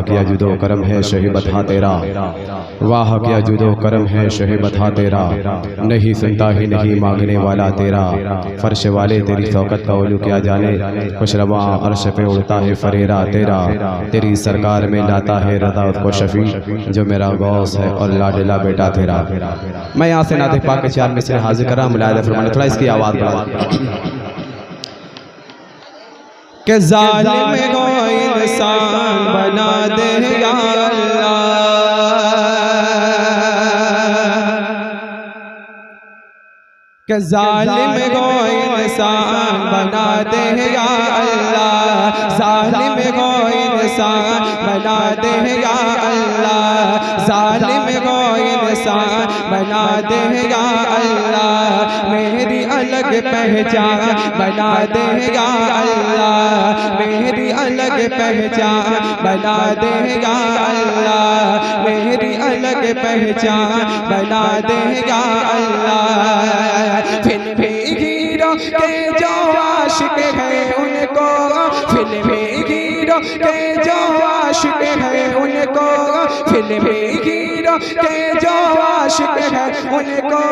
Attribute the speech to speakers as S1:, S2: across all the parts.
S1: क्या जुदो करम है शही बता तेरा, वाह क्या जुदो करम है शही बता तेरा, नहीं सुनता ही नहीं मांगने वाला तेरा, फर्श वाले तेरी शौकत का उलू क्या जाने, खुशरवा अर्श पे उड़ता है फरेरा तेरा, तेरी सरकार में लाता है रदा उसको शफी, जो मेरा गौस है और लाडला बेटा तेरा। मैं यहाँ से नाते पाक के 4 मिसरे हाजिर करा, मुलायदा फरमाने, थोड़ा इसकी आवाज़ बढ़ा
S2: के जालिम को इंसान बना दे या अल्लाह, के जालिम को इंसान बना दे या अल्लाह, जालिम को इंसान बना दे या अल्लाह, जालिम को इंसान बना दे या अल्लाह, मेरी अलग पहचान बना दे या अल्लाह, मेरी अलग पहचान बना दे या अल्लाह, मेरी अलग पहचान बना दे या अल्लाह। फिल्मी हीरो के जो आशिक है उनको, फिल्मी हीरो के जो आशिक है उनको, फिल्मी हीरो के जो आशिक है उनको,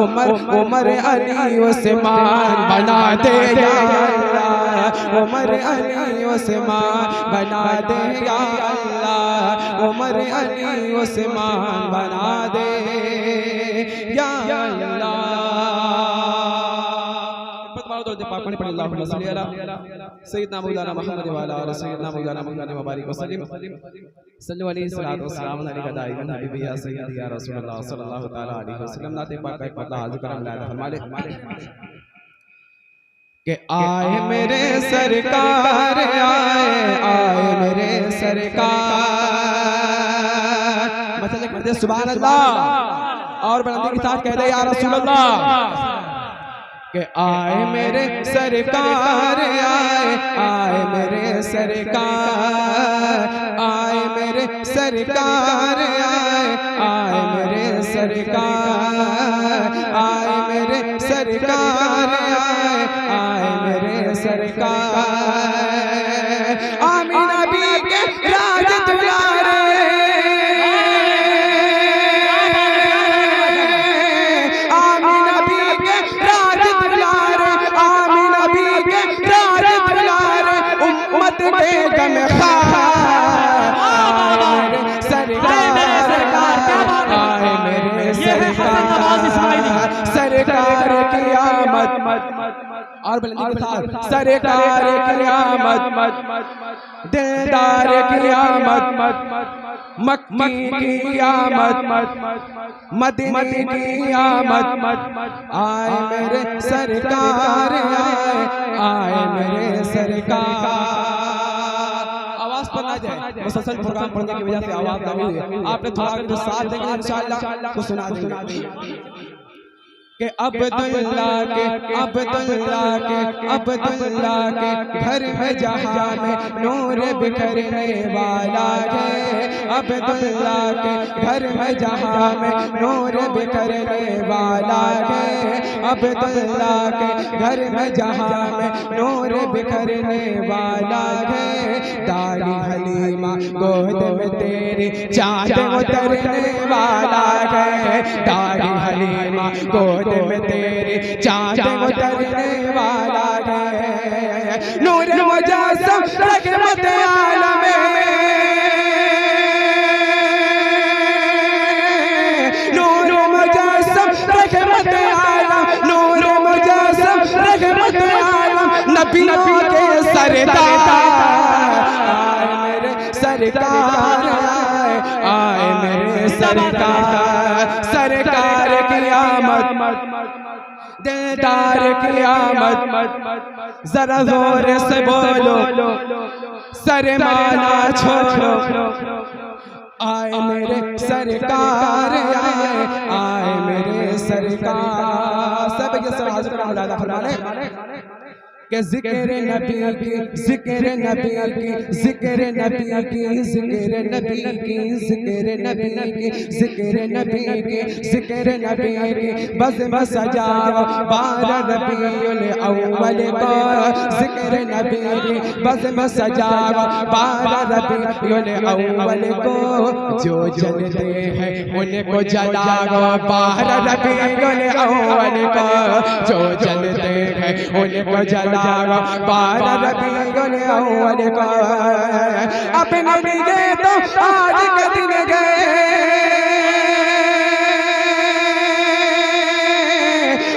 S2: उमर अली उस्मान बना दे या अल्लाह, उमर अली उस्मान बना दे या अल्लाह, उमर अली उस्मान बना दे या अल्लाह। सैयदना मौलाना मुहम्मद वाला और सैयदना मौलाना मुहम्मद मुबारक वसल्लम सल्लल्लाहु अलैहि वसल्लम अलैहि दाइमन हबीबी या सय्यदी या रसूलुल्लाह सल्लल्लाहु तआला अलैहि वसल्लम। नाते पाक का एक पता हाजिर करम लाया फरमाले कि आए मेरे सरकार, आए मेरे सरकार, मतलब कहते सुभान अल्लाह और बुलंदी के साथ कहते या रसूल अल्लाह, कि आए मेरे सरकार, आए मेरे सरकार, आए मेरे सरकार, आए मेरे सरकार, आए मेरे सरकार, आए मेरे सरकार, आमीना बी के राज दुलारे, आमीना बी के राज दुलारे, आमीना बी के राज दुलारे, उम्मत के गमखार सरकार, आए मेरे सरकार, सरकार की आमद और बुलंदी के साथ सरकार की आमद, दिलदार की आमद, मक्की की आमद, मदीने की आमद, आए मेरे सरकार, आए मेरे सरकार। आवाज पर ना जाए, मुसलसल प्रोग्राम पढ़ने की वजह से आवाज ना हुई, आपने थोड़ा साथ देंगे इंशाअल्लाह तो सुना देंगे कि अब्दुल्ला के घर में जहां में नूर बिखरने वाला है, अब्दुल्ला के घर में जहां में नूर बिखरने वाला है, अब्दुल्ला के घर में जहां में नूर बिखरने वाला है, दारी हलीमा गोद में तेरी चांद उतरने वाला है, दारी हलीमा गोद में तेरे चांद उतरने वाला है, नूर मुजस्सम रहमत आलम में, नूर मुजस्सम रहमत आलम, नूर मुजस्सम रहमत आलम, नबियों के सरदार, आए मेरे सरकार, आए मेरे सरकार, सरकार की आमद, दिलदार की आमद, जरा जोर से बोलो शर्माना छोड़ो, आए मेरे सरकार, आए मेरे सरकार। सब ये सब हाजिर फरमाने कि जिक्र नबी की जिक्र नबी की जिक्र नबी की जिक्र नबी की जिक्र नबी की जिक्र नबी की जिक्र नबी की बज़ में सजाओ 12 रबीउल अव्वल को जिक्र नबी की बज़ में सजाओ 12 रबीउल अव्वल को जो जलते हैं उनको जलाओ 12 रबीउल अव्वल को जो जलते हैं उनको जलाओ 12 रबीउल अव्वल को अपने लिए तो आज के दिन गए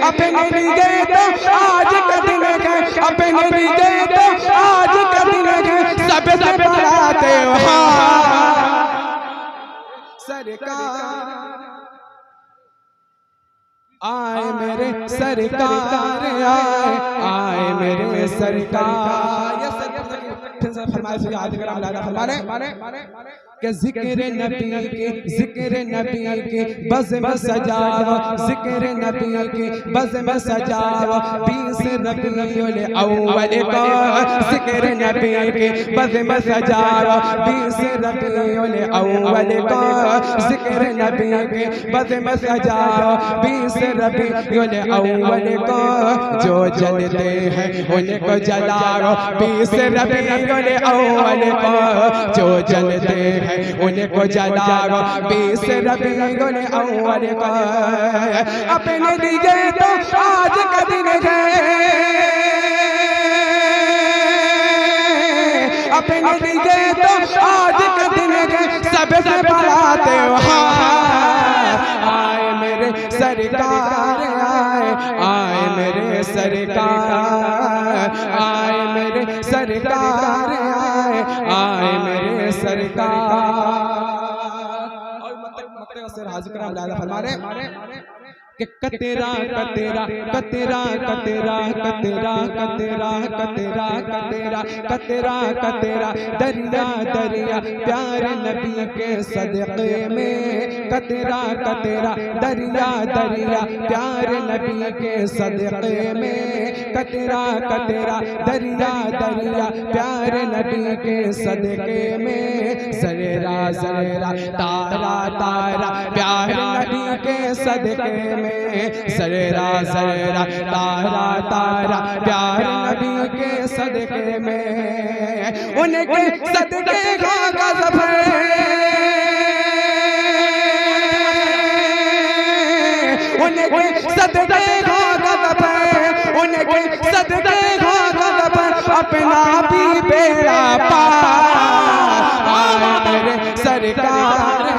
S2: अपने लिए तो आज के दिन गए अपने लिए तो आज के दिन गए सबसे बड़ा त्योहार सरकार आए मेरे सरकार आए मेरे सरकार ये सरकार फरमाइश याद करा फरमाने कि जिक्र नबी के बज़ में सजाओ जिक्र नबी के बज़ में सजाओ 20 रबीउल अव्वल को जिक्र नबी के बज़ में सजाओ 20 रबीउल अव्वल को जिक्र नबी के बज़ में सजाओ 20 रबीउल अव्वल को जो जलते हैं उनको जलाओ 20 रबीउल अव्वल को जो जलते हैं उनको जलाओ 20 रबीउल अव्वल को अपने लिए तो आज का दिन गए अपने लिए तो आज का दिन गए सबसे बड़ा त्योहार आए मेरे सरकार आए मेरे सरकार आए मेरे सरकार आए मेरे सरकार और मत से हाजिर कराम लाला फरमाने कि कतेरा कतेरा कतेरा कतेरा कतेरा कतेरा कतेरा कतेरा कतेरा कतेरा दरिया दरिया प्यार नबी के सदक़े में कतेरा कतेरा दरिया दरिया प्यार नबी के सदक़े में कतेरा कतेरा दरिया दरिया प्यार नबी के सदक़े में जरेरा जरेरा तारा तारा प्यार नबी के सदक़े में जरेरा जरेरा तारा तारा प्यार नबी के सदक़े में उनके सदक़े का गज़ब उनके सदक़े का गज़ब उनके सदक़े का गज़ब अपना भी बेड़ा पार आए मेरे सरकार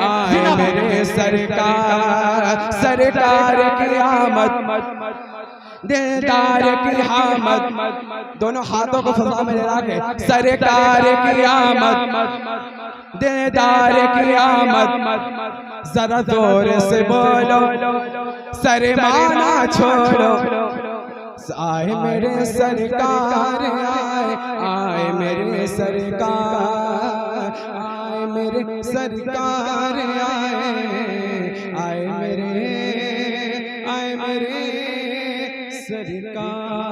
S2: आए मेरे सरकार सरकार की आमद दिलदार की आमद दोनों हाथों को फजा में लगा के सरकार की आमद दिलदार की आमद जरा जोर से बोलो शर्माना छोड़ो आए मेरे सरकार आए मेरे सरकार आए मेरे सरकार आए मेरे सरकार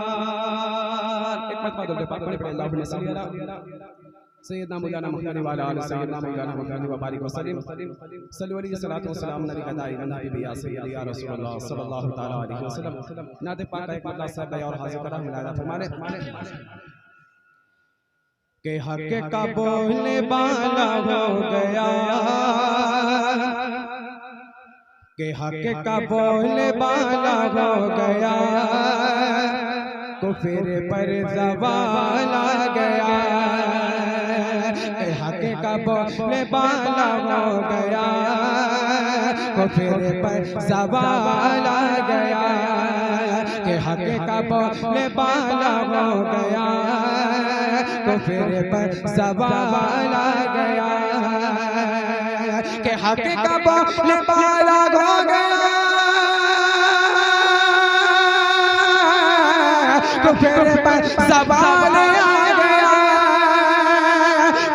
S2: एक बात बोल दे पाक बड़े बड़े अल्लाह सल्लल्लाहु अलैहि वसल्लम सैयदना मौलाना मुहम्मद वाला आले सैयदना मौलाना मुहम्मद व बारिक वसल्लम सल्लल्लाहु अलैहि सल्लतु वस्सलाम नबी कदाई व नबी या सय्यदी या रसूलुल्लाह सल्लल्लाहु तआला अलैहि वसल्लम नाते पाक एक मल्ला साहब और हाजिर करा मिलाया फरमाने के हक का बोलने वाला हो गया के हक का बोलने वाला हो गया कुफर पर ज़वाल आ गया हक का बोलने वाला हो गया कुफर पर ज़वाल आ गया कि हक का बोलने वाला हो गया कुफर पर ज़वाल आ गया कि हक का बोलने वाला हो गया कुफर पर ज़वाल आ गया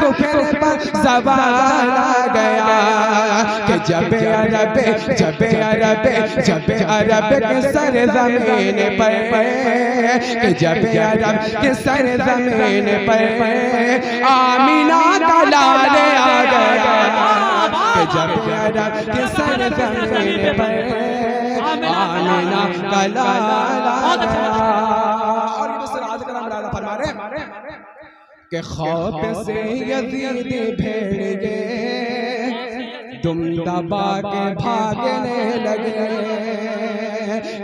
S2: कुफर पर सवाल आ गया कि जब अरब के सर ज़मीन पर कि जब अरब के सर ज़मीन पर आमीना का लाल आ गया कि जब अरब के सर ज़मीन पर आमीना का लाल आ गया। और ये दूसरा आज कलाम लाला फरमा रहे कि खौफ से यजीद भेड़ गए तुम दबा के भागने लगे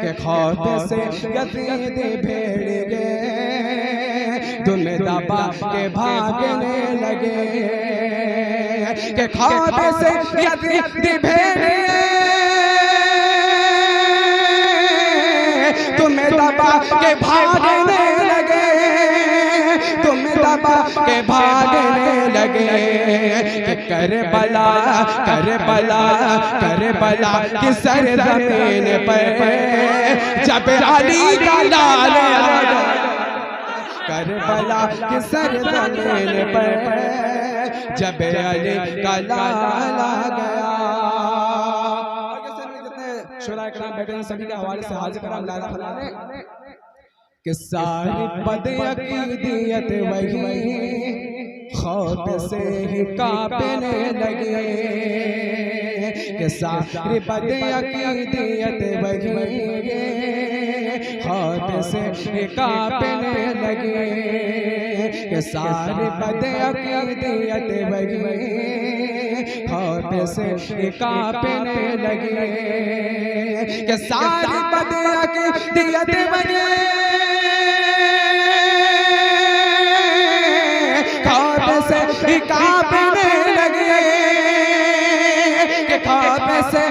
S2: कि खौफ से यजीद भेड़ गए तुम दबा के भागने लगे कि खौफ से यजीद भेड़ तुम्हें दबा के भागने लगे तुम्हें दबा के भागने लगे कि करबला की सर ज़मीन पर जब अली का लाल आ गया करबला की सर ज़मीन पर जब अली का लाल आ गया। शुरा कराम बैठे हैं सभी के हवाले से हाजिर कराम लाला फरमाने कि सारी बदअकीदियत वही खौफ से ही कांपने लगे कि सारी बदअकीदियत वही खौफ से ही कांपने लगे कि सारी बदअकीदियत वही खौफ से कांपने लगे कि सारी बदअकीदियत वही खौफ से कांपने लगे कि खौफ से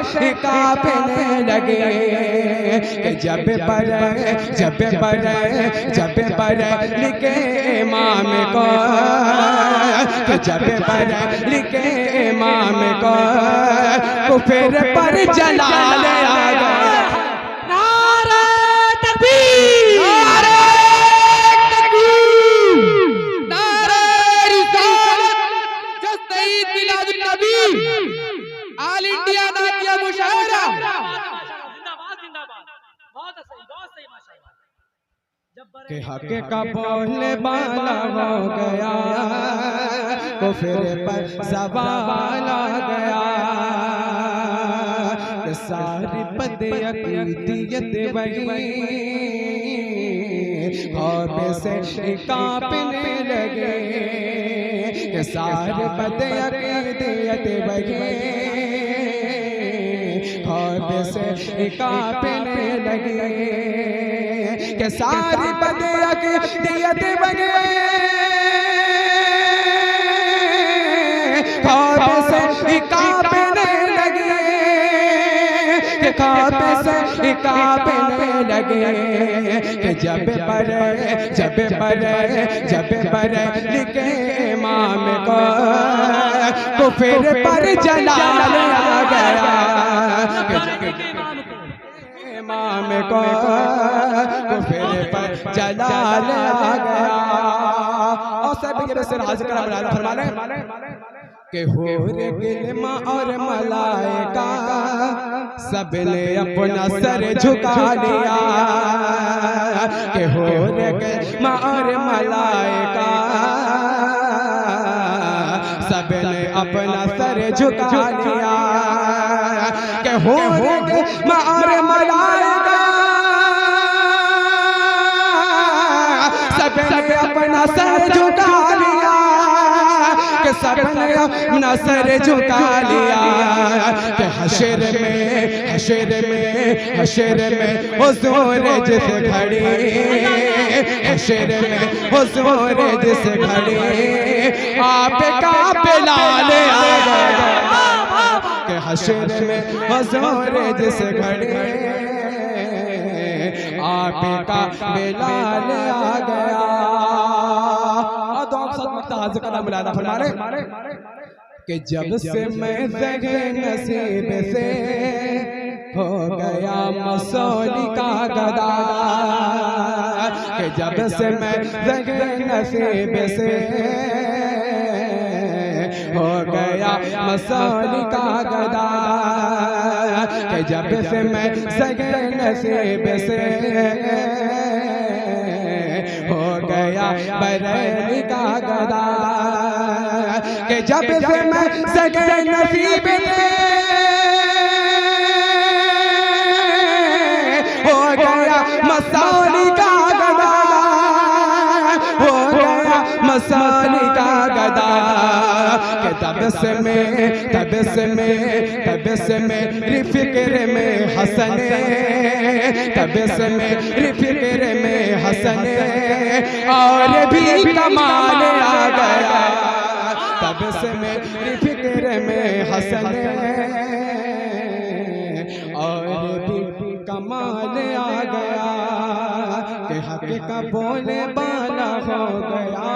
S2: कांपने लगे कि जब पर लिखे इमाम को जब पर लिखे इमाम को कुफर पर जलाल आ गया। नारे तकबीर नारे तकबीर नारे रिसालत जस्तीद मिलादुन नबी ऑल इंडिया नातिया मुशाहिरा
S3: जिंदाबाद जिंदाबाद बहुत सही माशाल्लाह।
S2: के हक का बोलने वाला हो गया कुफर पर सवाल आ गया कि सारी बदअकीदियत वही खौफ से कांपने लगे कि सारी बदअकीदियत वही खौफ से कांपने लगे कि सारी बदअकीदियत वही खौफ से कांपने लगे कि खौफ से कांपने लगे कि जब पर लिखे इमाम को कुफर पर जलाल आ गया इमाम को कुफर पर जलाल आ गया। और सब के सिर हाजिर कराम फरमाने के होर गिलमा और मलाइका सबने अपना सर झुका लिया के होर गिलमा और मलाइका सबने अपना सर झुका लिया के होर गिलमा और मलाइका सबने अपना सर झुका लिया कि सबने अपना सर झुका लिया कि हशर में हुजूर जिस घड़ी हशर में हुजूर जिस घड़ी आपका बिलाल आ गया कि हशर में हुजूर जिस घड़ी आपका बिलाल आ गया। कि जब से मैं जगे नसीब से हो गया मसौली का गदा कि जब से मैं जगे नसीब से हो गया मसाली का गदा कि जब से मैं सगे नसीब से हो गया बरेली का गदा कि जब से मैं सगे नसीब से हो गया मसाली का गदा हो गया मसाली का गदा कि तब से मेरी फिक्र में हंसने तब से मेरी फिक्र में हंसने और भी कमाल आ गया तब से मेरी फिक्र में हंसने और भी कमाल आ गया कि हक का बोले बाला हो गया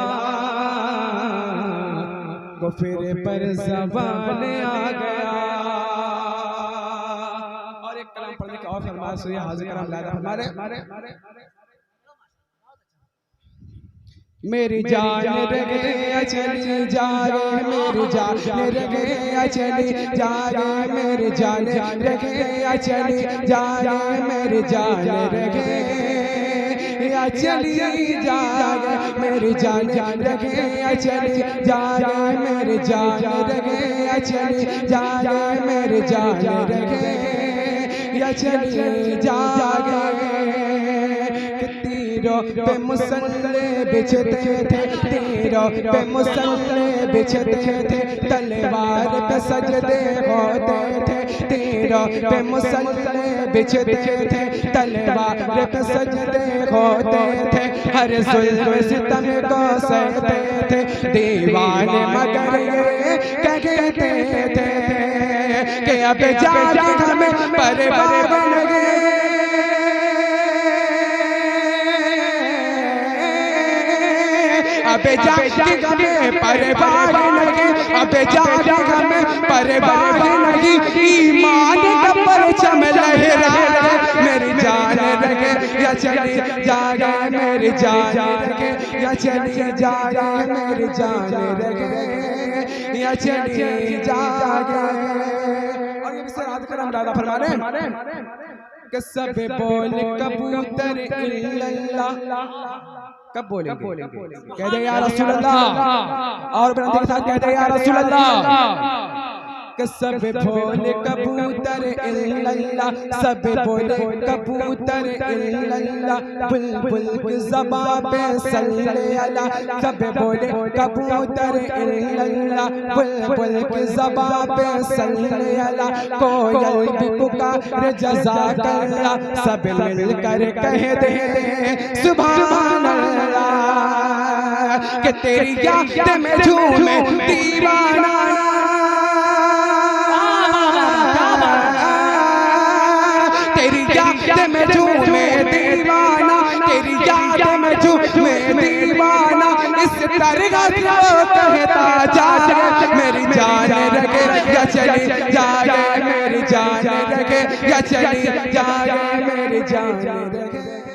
S2: को फिर पर ज़बान आ गया। और एक कलाम पढ़ने के और फरमाइश हुई हाजिर करम लादा हमारे मेरी जान रगे चली जा रे मेरी जान रगे चली जा रे मेरी जान रगे चली जा रे मेरी जान रगे चली जा रे मेरी जान रगे चली जा रे मेरी जान रगे चली जा रे मेरी जान रगे चली जा तीरों पे मुसल्ले बिछते थे तीरों पे मुसल्ले बिछते थे तलवार पे सजदे होते थे तीरों पे मुसल्ले बिछते थे तलवार पे सजदे होते थे हर जुल्म सितम को सहते थे दीवाने मगर ये कहते थे कि अब जाके हमें परवाह बन गए अब जाके हमें परवाह लगे अब जाके हमें परवाह लगी ईमान का परचम लहराए मेरी जान रगे या चली जागे मेरी जान रगे या चली जागे मेरी जान रगे या चली जागे। और ये विषय याद कर हम राधा फरमाने कि सब बोल कबूतर इल्लल्लाह कब बोलेंगे कह दे या रसूल अल्लाह और बंदे के साथ कह दे या रसूल अल्लाह कि सब बोले कबूतर इल्लल्लाह सब बोले कबूतर इल्लल्लाह बुलबुल की ज़बान पे सल्ले अला सब बोले कबूतर इल्लल्लाह बुलबुल की ज़बान पे सल्ले अला कोयल भी पुकारे जज़ाकल्लाह सब मिलकर कह दे सुभान अल्लाह कि तेरी याद में झूमे दीवाना तेरी याद में झूमे दीवाना तेरी याद में झूमे दीवाना इस तरह को कहता जागे मेरी जान रगे या चली जागे मेरी जान रगे या चली जागे मेरी जान रगे।